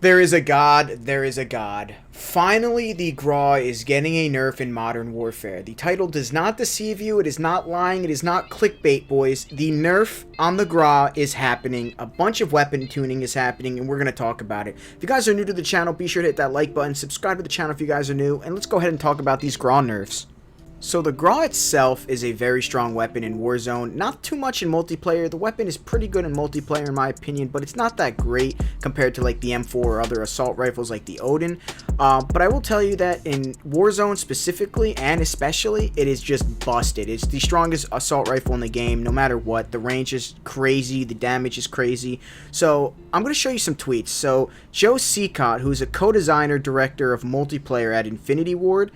There is a God, there is a God. Finally, the GRAU is getting a nerf in Modern Warfare. The title does not deceive you, it is not lying, it is not clickbait, boys. The nerf on the GRAU is happening, a bunch of weapon tuning is happening, and we're going to talk about it. If you guys are new to the channel, be sure to hit that like button, subscribe to the channel if you guys are new, and let's go ahead and talk about these GRAU nerfs. So the GRAU itself is a very strong weapon in Warzone, not too much in multiplayer. The weapon is pretty good in multiplayer in my opinion, but it's not that great compared to like the M4 or other assault rifles like the Odin. But I will tell you that in Warzone specifically and especially, it is just busted. It's the strongest assault rifle in the game no matter what. The range is crazy, the damage is crazy. So I'm going to show you some tweets. So Joe Secott, who's a co-designer director of multiplayer at Infinity Ward,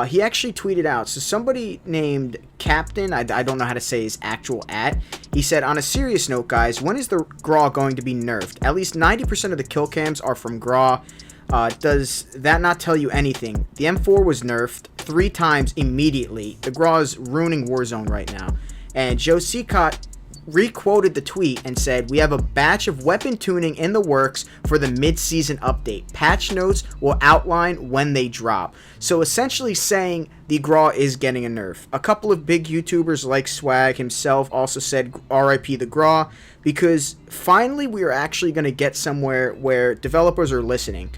he actually tweeted out, so somebody named Captain, I don't know how to say his actual @, he said, on a serious note guys, when is the GRAU going to be nerfed? At least 90% of the kill cams are from GRAU. Does that not tell you anything? The M4 was nerfed 3 times immediately. The GRAU is ruining Warzone right now. And Joe Secott re-quoted the tweet and said, we have a batch of weapon tuning in the works for the mid-season update. Patch notes will outline when they drop. So essentially saying the GRAU is getting a nerf. A couple of big YouTubers like Swag himself also said RIP the GRAU, because finally we are actually going to get somewhere where developers are listening.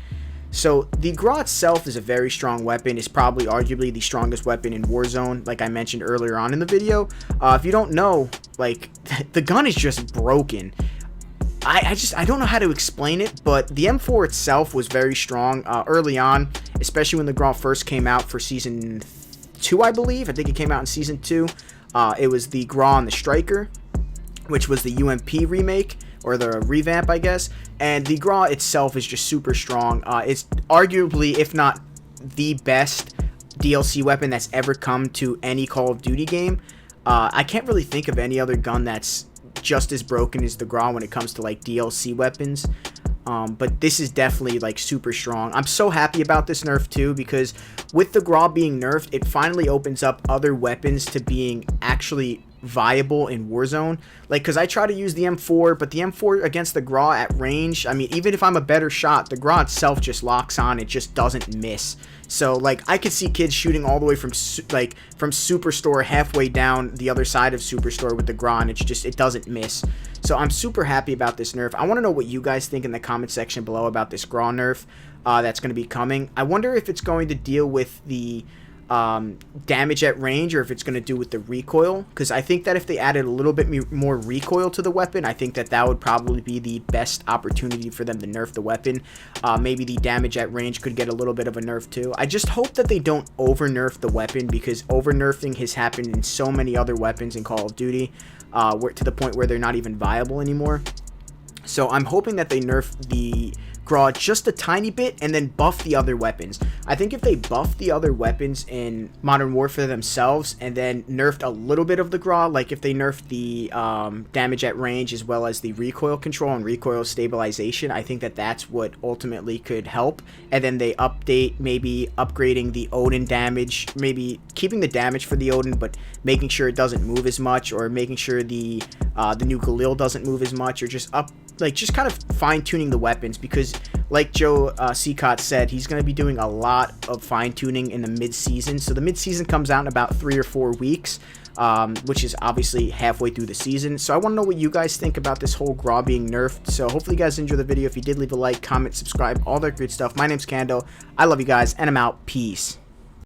So the GRAU itself is a very strong weapon. It's probably arguably the strongest weapon in Warzone, like I mentioned earlier on in the video. If you don't know, like, the gun is just broken. I don't know how to explain it, but the M4 itself was very strong early on, especially when the GRAU first came out for Season 2, I believe. I think it came out in Season 2. It was the GRAU and the Striker, which was the UMP remake, or the revamp, I guess. And the GRAU itself is just super strong. It's arguably, if not the best DLC weapon that's ever come to any Call of Duty game. I can't really think of any other gun that's just as broken as the GRAU when it comes to like DLC weapons. But this is definitely like super strong. I'm so happy about this nerf too, because with the GRAU being nerfed, it finally opens up other weapons to being actually viable in Warzone. Like, because I try to use the M4, but the M4 against the GRAU at range, I mean, even if I'm a better shot, the GRAU itself just locks on. It just doesn't miss. So like, I could see kids shooting all the way from Superstore halfway down the other side of Superstore with the GRAU, and it doesn't miss. So I'm super happy about this nerf. I want to know what you guys think in the comment section below about this GRAU nerf that's going to be coming. I wonder if it's going to deal with the damage at range, or if it's going to do with the recoil, because I think that if they added a little bit more recoil to the weapon, I think that that would probably be the best opportunity for them to nerf the weapon. Maybe the damage at range could get a little bit of a nerf too. I just hope that they don't over nerf the weapon, because over nerfing has happened in so many other weapons in Call of Duty, to the point where they're not even viable anymore. So I'm hoping that they nerf the GRAU just a tiny bit and then buff the other weapons. I think if they buff the other weapons in Modern Warfare themselves and then nerfed a little bit of the GRAU, like if they nerfed the damage at range as well as the recoil control and recoil stabilization, I think that that's what ultimately could help. And then they update, maybe upgrading the Odin damage, maybe keeping the damage for the Odin but making sure it doesn't move as much, or making sure the new Galil doesn't move as much, or just just kind of fine-tuning the weapons, because like Joe Secott said, he's going to be doing a lot of fine-tuning in the mid-season. So the mid-season comes out in about 3 or 4 weeks, which is obviously halfway through the season. So I want to know what you guys think about this whole GRAU being nerfed. So hopefully you guys enjoyed the video. If you did, leave a like, comment, subscribe, all that good stuff. My name's Kando. I love you guys, and I'm out. Peace.